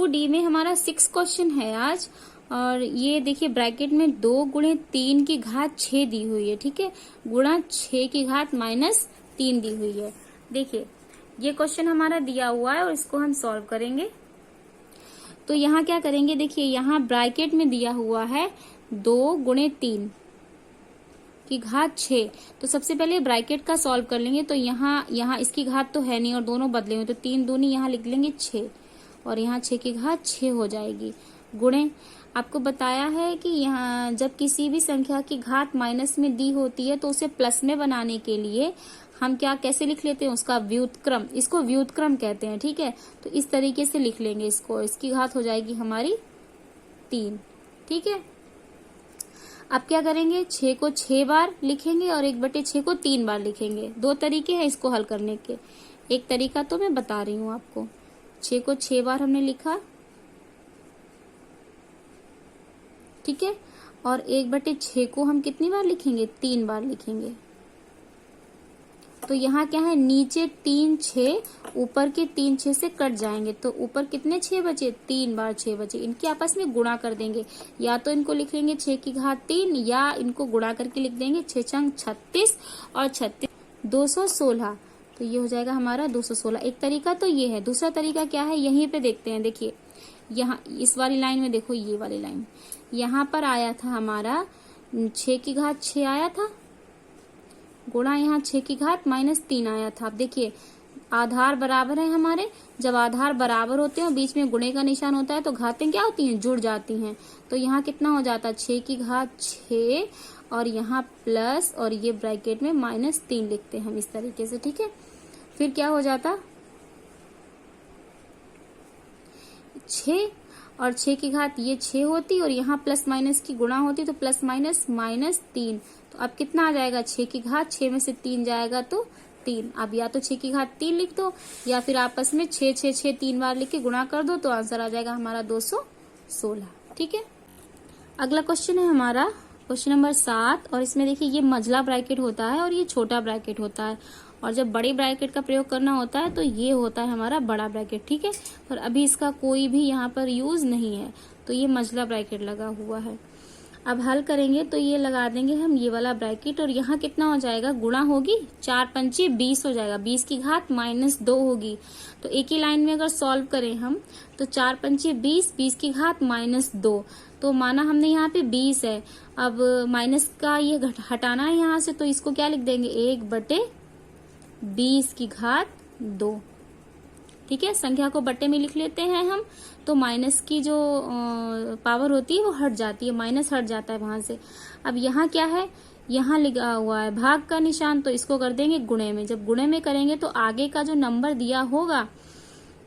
2D में हमारा 6 question है आज। और ये देखिए ब्रैकेट में 2 गुणे 3 की घात 6 दी हुई है, ठीक है, गुणा 6 की घात माइनस 3 दी हुई है। देखिए ये क्वेश्चन हमारा दिया हुआ है और इसको हम सॉल्व करेंगे। तो यहाँ क्या करेंगे, देखिए यहाँ ब्रैकेट में दिया हुआ है 2 गुणे 3 की घात 6। तो सबसे पहले ब्रैकेट का सॉल्व कर लेंगे। तो यहाँ इसकी घात तो है नहीं और दोनों बदले हुए, तो 3 दूनी यहाँ लिख लेंगे 6 और यहाँ 6 की घात 6 हो जाएगी। गुणे, आपको बताया है कि यहाँ जब किसी भी संख्या की घात माइनस में दी होती है तो उसे प्लस में बनाने के लिए हम कैसे लिख लेते हैं, उसका व्युत्क्रम, इसको व्युत्क्रम कहते हैं, ठीक है। तो इस तरीके से लिख लेंगे इसको, इसकी घात हो जाएगी हमारी 3, ठीक है। अब क्या करेंगे, 6 को 6 बार लिखेंगे और 1/6 को 3 बार लिखेंगे। 2 तरीके हैं इसको हल करने के। एक तरीका तो मैं बता रही हूँ आपको, 6 को 6 बार हमने लिखा, ठीक है, और 1/6 को हम कितनी बार लिखेंगे, 3 बार लिखेंगे। तो यहाँ क्या है, नीचे 3 6, ऊपर के 3 6 से कट जाएंगे, तो ऊपर कितने 6 बचे, 3 बार 6 बचे। इनके आपस में गुणा कर देंगे, या तो इनको लिख लेंगे 6 की घात 3, या इनको गुणा करके लिख देंगे 6 छंग 36 और 36 216। तो ये हो जाएगा हमारा 216। एक तरीका तो ये है। दूसरा तरीका क्या है, यहीं पे देखते हैं। देखिए यहाँ इस वाली लाइन में देखो, ये वाली लाइन यहाँ पर आया था हमारा 6 की घात 6 आया था, गुणा यहाँ 6 की घात -3 आया था। अब देखिए आधार बराबर है हमारे, जब आधार बराबर होते हैं और बीच में गुणे का निशान होता है तो घातें क्या होती हैं, जुड़ जाती हैं। तो यहाँ कितना हो जाता है, 6 की घात 6 और यहाँ प्लस, और ये ब्रैकेट में -3 लिखते हैं हम इस तरीके से, ठीक है। फिर क्या हो जाता, 6 और 6 की घात ये 6 होती और यहाँ प्लस माइनस की गुणा होती, तो प्लस माइनस -3। तो अब कितना आ जाएगा, 6 की घात 6 में से 3 जाएगा तो 3। अब या तो 6 की घात 3 लिख दो, या फिर आपस में 6 6 6 3 बार लिख के गुणा कर दो, तो आंसर आ जाएगा हमारा 216, ठीक है। अगला क्वेश्चन है हमारा क्वेश्चन नंबर 7, और इसमें देखिए ये मंझला ब्रैकेट होता है और ये छोटा ब्रैकेट होता है, और जब बड़े ब्रैकेट का प्रयोग करना होता है तो ये होता है हमारा बड़ा ब्रैकेट, ठीक है। पर अभी इसका कोई भी यहाँ पर यूज नहीं है, तो ये मंझला ब्रैकेट लगा हुआ है। अब हल करेंगे तो ये लगा देंगे हम ये वाला ब्रैकेट, और यहाँ कितना हो जाएगा, गुणा होगी, 4 पंचे 20 हो जाएगा, 20 की घात -2 होगी। तो एक ही लाइन में अगर सॉल्व करें हम, तो 4 पंचे 20, 20 की घात -2, तो माना हमने यहाँ पे 20 है। अब माइनस का ये हटाना है यहाँ से, तो इसको क्या लिख देंगे, 1/20 की घात 2, ठीक है। संख्या को बट्टे में लिख लेते हैं हम, तो माइनस की जो पावर होती है वो हट जाती है, माइनस हट जाता है वहां से। अब यहाँ क्या है, यहाँ लिखा हुआ है भाग का निशान, तो इसको कर देंगे गुणे में। जब गुणे में करेंगे तो आगे का जो नंबर दिया होगा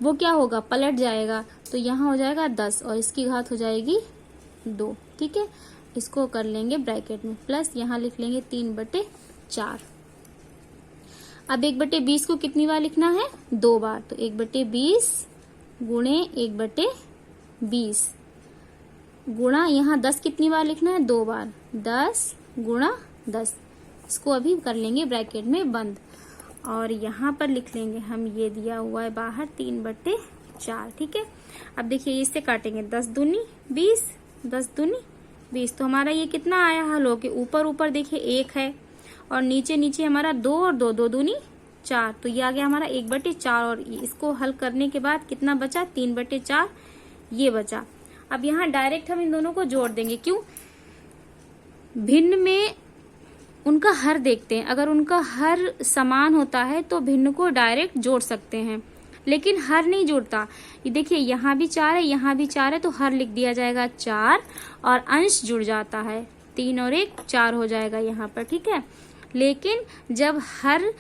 वो क्या होगा, पलट जाएगा। तो यहाँ हो जाएगा 10 और इसकी घात हो जाएगी 2, ठीक है। इसको कर लेंगे ब्रैकेट में प्लस, यहाँ लिख लेंगे 3/4। अब 1/20 को कितनी बार लिखना है, 2 बार। तो 1/20 गुणे 1/20 गुणा यहाँ 10 कितनी बार लिखना है, 2 बार, 10 गुणा 10। इसको अभी कर लेंगे ब्रैकेट में बंद, और यहाँ पर लिख लेंगे हम, ये दिया हुआ है बाहर 3/4, ठीक है। अब देखिए इससे काटेंगे, 10 दूनी 20, 10 दूनी 20, तो हमारा ये कितना आया हल हो के, ऊपर ऊपर देखिए 1 है और नीचे नीचे हमारा 2 और 2, 2 दूनी 4, तो ये आ गया हमारा 1/4। और इसको हल करने के बाद कितना बचा, 3/4 ये बचा। अब यहाँ डायरेक्ट हम इन दोनों को जोड़ देंगे, क्यों, भिन्न में उनका हर देखते हैं। अगर उनका हर समान होता है तो भिन्न को डायरेक्ट जोड़ सकते हैं, लेकिन हर नहीं जुड़ता। ये देखिए यहाँ भी 4 है, यहाँ भी 4 है, तो हर लिख दिया जाएगा 4 और अंश जुड़ जाता है, 3 और 1 4 हो जाएगा यहाँ पर, ठीक है। लेकिन जब हर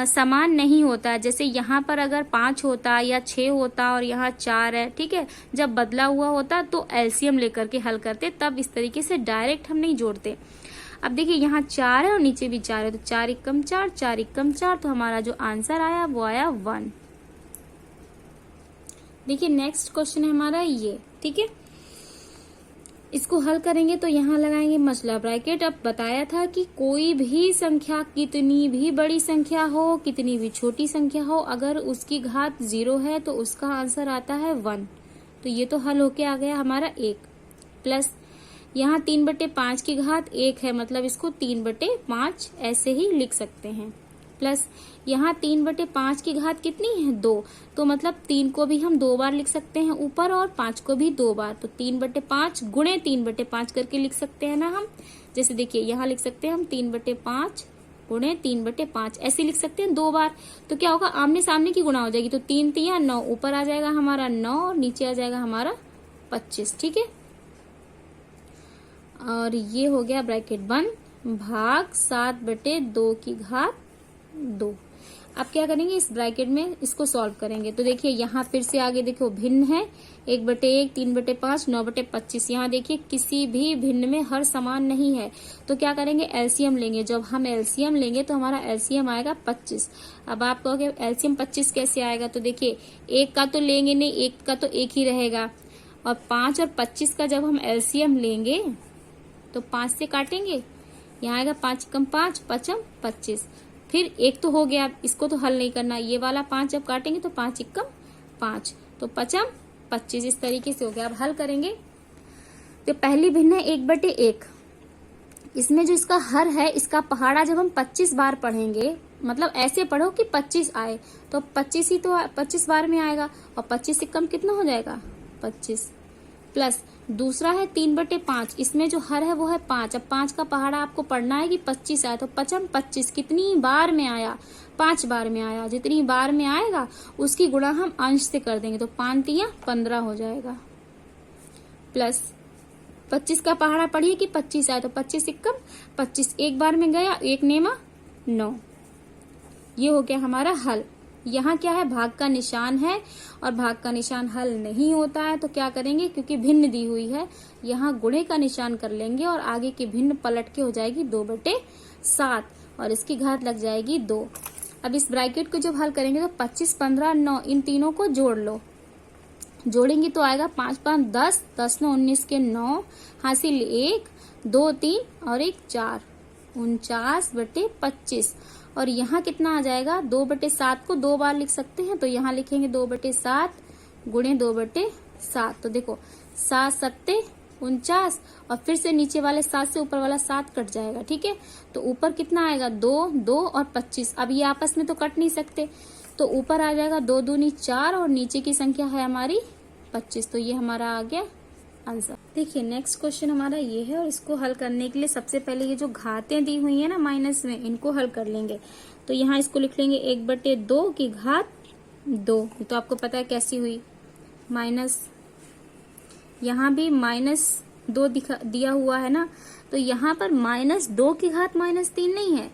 समान नहीं होता, जैसे यहाँ पर अगर 5 होता या 6 होता और यहाँ 4 है, ठीक है, जब बदला हुआ होता तो एलसीएम लेकर के हल करते, तब इस तरीके से डायरेक्ट हम नहीं जोड़ते। अब देखिए यहाँ 4 है और नीचे भी 4 है, तो 4 एकम 4, 4 एकम 4, तो हमारा जो आंसर आया वो आया 1। देखिए नेक्स्ट क्वेश्चन है हमारा ये, ठीक है। इसको हल करेंगे तो यहाँ लगाएंगे मंझला ब्रैकेट। अब बताया था कि कोई भी संख्या, कितनी भी बड़ी संख्या हो, कितनी भी छोटी संख्या हो, अगर उसकी घात 0 है तो उसका आंसर आता है 1, तो ये तो हल होके आ गया हमारा 1 प्लस यहाँ 3/5 की घात 1 है, मतलब इसको 3/5 ऐसे ही लिख सकते हैं। प्लस यहाँ 3/5 की घात कितनी है 2, तो मतलब 3 को भी हम 2 बार लिख सकते हैं ऊपर और 5 को भी 2 बार, तो 3/5 गुणे 3/5 करके लिख सकते हैं ना हम। जैसे देखिए यहाँ लिख सकते हैं हम 3/5 गुणे 3/5 ऐसे लिख सकते हैं 2 बार। तो क्या होगा, आमने सामने की गुणा हो जाएगी, तो 3 3 9, ऊपर आ जाएगा हमारा 9 और नीचे आ जाएगा हमारा 25। ठीक है, और ये हो गया ब्रैकेट बंद, भाग 7/2 की घात 2। अब क्या करेंगे, इस ब्रैकेट में इसको सॉल्व करेंगे। तो देखिए यहाँ फिर से आगे देखो भिन्न है, 1/1, 3/5, 9/25। यहाँ देखिए किसी भी भिन्न में हर समान नहीं है, तो क्या करेंगे, एलसीएम लेंगे। जब हम एलसीएम लेंगे तो हमारा एलसीएम आएगा 25। अब आप कहोगे एलसीएम 25 कैसे आएगा, तो देखिए एक का तो लेंगे नहीं, एक का तो एक ही रहेगा, और 5 और 25 का जब हम एलसीएम लेंगे तो 5 से काटेंगे, यहाँ आएगा 5 कम 5, 5 25। फिर एक तो हो गया, इसको तो हल नहीं करना, ये वाला 5 जब काटेंगे तो 5 कम 5, तो 5 25। इस तरीके से हो गया। अब हल करेंगे तो पहली भिन्न है 1/1, इसमें जो इसका हर है, इसका पहाड़ा जब हम 25 बार पढ़ेंगे, मतलब ऐसे पढ़ो कि 25 आए, तो 25 ही तो 25 बार में आएगा, और 25 से कम कितना हो जाएगा 25। प्लस दूसरा है 3/5, इसमें जो हर है वो है 5। अब 5 का पहाड़ा आपको पढ़ना है कि 25 आया, तो 5 25 कितनी बार में आया, 5 बार में आया। जितनी बार में आएगा उसकी गुणा हम अंश से कर देंगे, तो 5 3 15 हो जाएगा। प्लस 25 का पहाड़ा पढ़िए कि 25 आया, तो 25 कम 25, एक बार में गया, 1 नेमा 9। ये हो गया हमारा हल। यहाँ क्या है, भाग का निशान है, और भाग का निशान हल नहीं होता है, तो क्या करेंगे, क्योंकि भिन्न दी हुई है, यहाँ गुणे का निशान कर लेंगे और आगे की भिन्न पलट के हो जाएगी 2/7, और इसकी घात लग जाएगी 2। अब इस ब्रैकेट को जब हल करेंगे तो 25 15 9, इन तीनों को जोड़ लो, जोड़ेंगे तो आएगा 5 5 10, 10 9 19 के 9, हासिल 1 2 3 और 1 4, 49/25। और यहाँ कितना आ जाएगा, 2/7 को 2 बार लिख सकते हैं, तो यहाँ लिखेंगे 2/7 गुणे 2/7। तो देखो 7 7 49, और फिर से नीचे वाले 7 से ऊपर वाला 7 कट जाएगा। ठीक है, तो ऊपर कितना आएगा 2 2 और 25। अब ये आपस में तो कट नहीं सकते, तो ऊपर आ जाएगा 2 दूनी 4 और नीचे की संख्या है हमारी 25। तो ये हमारा आ गया आंसर। देखिए नेक्स्ट क्वेश्चन हमारा ये है, और इसको हल करने के लिए सबसे पहले ये जो घातें दी हुई है ना माइनस में, इनको हल कर लेंगे। तो यहाँ इसको लिख लेंगे 1/2 की घात 2। ये तो आपको पता है कैसी हुई, माइनस, यहाँ भी -2 दिया हुआ है ना, तो यहाँ पर -2 की घात -3 नहीं है,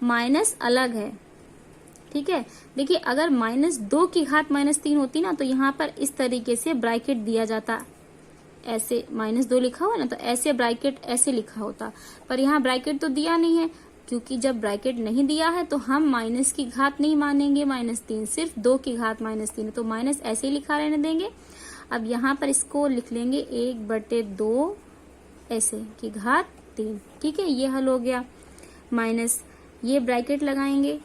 माइनस अलग है। ठीक है, देखिए अगर -2 की घात -3 होती ना, तो यहाँ पर इस तरीके से ब्रैकेट दिया जाता, ऐसे -2 लिखा हुआ ना, तो ऐसे ब्रैकेट ऐसे लिखा होता, पर यहाँ ब्रैकेट तो दिया नहीं है, क्योंकि जब ब्रैकेट नहीं दिया है तो हम माइनस की घात नहीं मानेंगे -3, सिर्फ 2 की घात -3, तो माइनस ऐसे ही लिखा रहने देंगे। अब यहाँ पर इसको लिख लेंगे 1/2 ऐसे की घात 3। ठीक है, ये हल हो गया। माइनस ये ब्रैकेट लगाएंगे,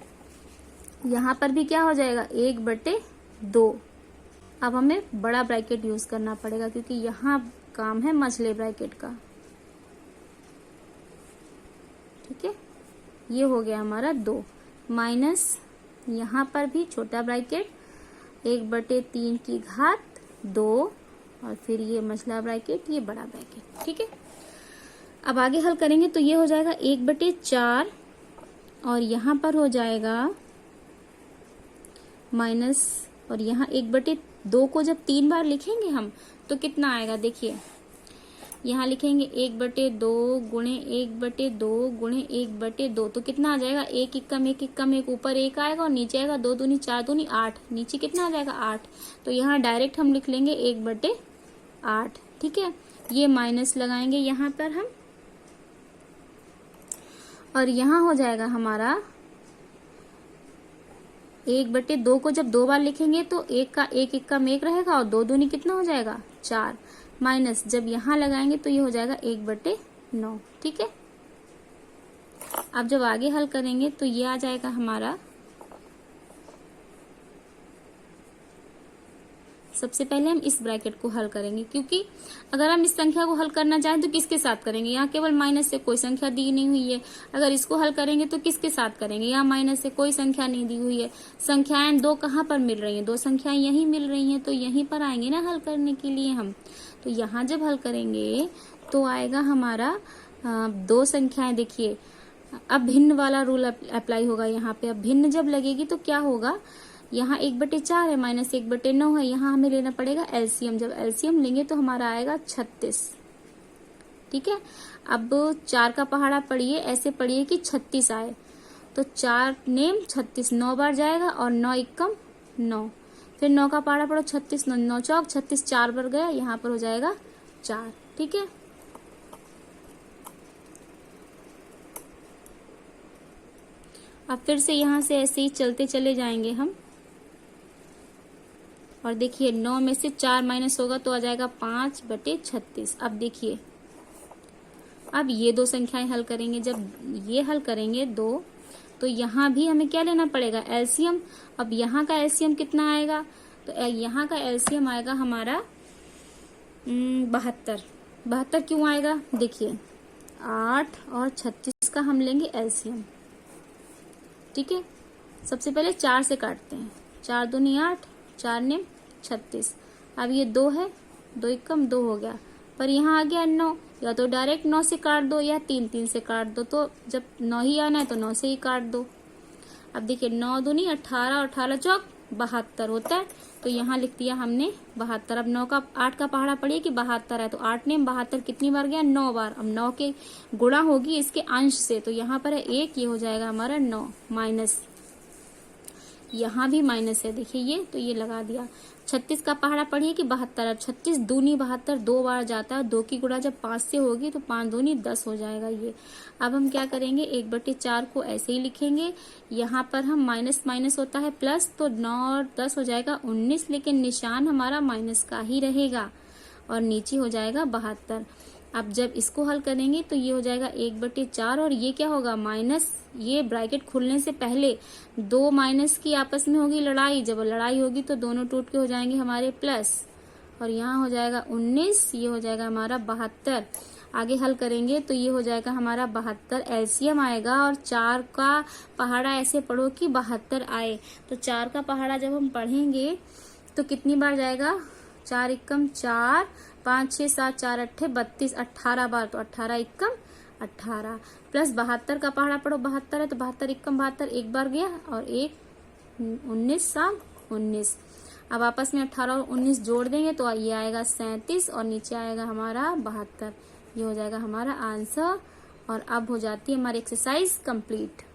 यहाँ पर भी क्या हो जाएगा 1/2। अब हमें बड़ा ब्रैकेट यूज करना पड़ेगा, क्योंकि यहाँ काम है मझले ब्रैकेट का। ठीक है, ये हो गया हमारा 2, माइनस यहाँ पर भी छोटा ब्रैकेट 1/3 की घात 2, और फिर ये मझला ब्रैकेट, ये बड़ा ब्रैकेट। ठीक है, अब आगे हल करेंगे तो ये हो जाएगा 1/4, और यहाँ पर हो जाएगा माइनस, और यहाँ 1/2 को जब 3 बार लिखेंगे हम तो कितना आएगा, देखिए यहाँ लिखेंगे 1/2 गुणे 1/2 गुणे 1/2, तो कितना आ जाएगा, 1 कम 1 कम 1, ऊपर 1 आएगा और नीचे आएगा 2 दूनी 4 दूनी 8, नीचे कितना आ जाएगा 8, तो यहाँ डायरेक्ट हम लिख लेंगे 1/8। ठीक है, ये माइनस लगाएंगे यहाँ पर हम, और यहाँ हो जाएगा हमारा 1/2 को जब 2 बार लिखेंगे तो 1 का 1 कम 1 रहेगा, और 2 दूनी कितना हो जाएगा 4, माइनस जब यहाँ लगाएंगे तो ये हो जाएगा 1/9। ठीक है, अब जब आगे हल करेंगे तो ये आ जाएगा हमारा सबसे पहले हम इस ब्रैकेट को हल करेंगे, क्योंकि अगर हम इस संख्या को हल करना चाहें तो किसके साथ करेंगे, यहाँ केवल माइनस से कोई संख्या दी नहीं हुई है। अगर इसको हल करेंगे तो किसके साथ करेंगे, यहाँ माइनस से कोई संख्या नहीं दी हुई है। संख्याएं दो कहाँ पर मिल रही हैं, दो संख्याएं यहीं मिल रही हैं, तो यहीं पर आएंगे ना हल करने के लिए हम। तो यहाँ जब हल करेंगे तो आएगा हमारा दो संख्याएं, देखिए अब भिन्न वाला रूल अप्लाई होगा यहाँ पे। अब भिन्न जब लगेगी तो क्या होगा, यहाँ 1/4 है, माइनस 1/9 है, यहाँ हमें लेना पड़ेगा एलसीएम। जब एलसीएम लेंगे तो हमारा आएगा 36। ठीक है, अब 4 का पहाड़ा पढ़िए, ऐसे पढ़िए कि 36 आए, तो 4 नेम 36 9 बार जाएगा, और 9 एकम 9, फिर 9 का पहाड़ा पढ़ो 36 9 चौक 36 4 बार गया, यहाँ पर हो जाएगा 4। ठीक है, अब फिर से यहाँ से ऐसे ही चलते चले जाएंगे हम, और देखिए 9 में से 4 माइनस होगा तो आ जाएगा 5/36। अब देखिए, अब ये दो संख्याएं हल करेंगे, जब ये हल करेंगे दो, तो यहाँ भी हमें क्या लेना पड़ेगा, एलसीएम। अब यहाँ का एलसीएम कितना आएगा, तो यहाँ का एलसीएम आएगा हमारा 72। 72 क्यों आएगा, देखिए 8 और 36 का हम लेंगे एलसीएम। ठीक है, सबसे पहले 4 से काटते हैं, 4 दूनी 8, 4 नेम 36। अब ये 2 है, 2 एकम 2 हो गया, पर यहाँ आ गया 9, या तो डायरेक्ट 9 से काट दो या 3 से काट दो, तो जब 9 ही आना है तो 9 से ही काट दो। अब देखिए 9 दूनी 18 और 18 चौक 72 होता है, तो यहाँ लिख दिया हमने 72। अब 9 का 8 का पहाड़ा पड़िए कि 72 है, तो 8 नेम 72 कितनी बार गया, 9 बार। अब 9 के गुणा होगी इसके अंश से, तो यहाँ पर है 1, ये हो जाएगा हमारा 9, माइनस यहाँ भी माइनस है, देखिए ये, तो ये लगा दिया। 36 का पहाड़ा पढ़िए कि 72, 36 दूनी 72 2 बार जाता है, 2 की गुणा जब 5 से होगी तो 5 दूनी 10 हो जाएगा ये। अब हम क्या करेंगे, 1/4 को ऐसे ही लिखेंगे, यहाँ पर हम माइनस माइनस होता है प्लस, तो 9 और 10 हो जाएगा 19, लेकिन निशान हमारा माइनस का ही रहेगा, और नीचे हो जाएगा 72। अब जब इसको हल करेंगे तो ये हो जाएगा 1/4, और ये क्या होगा, माइनस, ये ब्रैकेट खुलने से पहले दो माइनस की आपस में होगी लड़ाई, जब लड़ाई होगी तो दोनों टूट के हो जाएंगे हमारे प्लस, और यहाँ हो जाएगा 19, ये हो जाएगा हमारा 72। आगे हल करेंगे तो ये हो जाएगा हमारा 72, एलसीएम आएगा, और 4 का पहाड़ा ऐसे पढ़ो कि 72 आए, तो 4 का पहाड़ा जब हम पढ़ेंगे तो कितनी बार जाएगा, 4 एकम 4, 5 6 7 4 8 32, 18 बार, तो 18 एकम 18, प्लस 72 का पहाड़ा पढ़ो 72 है, तो 72 एकम 72 एक बार गया, और 1 19 7 19। अब आपस में 18 और 19 जोड़ देंगे तो ये आएगा 37, और नीचे आएगा हमारा 72। ये हो जाएगा हमारा आंसर, और अब हो जाती है हमारी एक्सरसाइज कंप्लीट।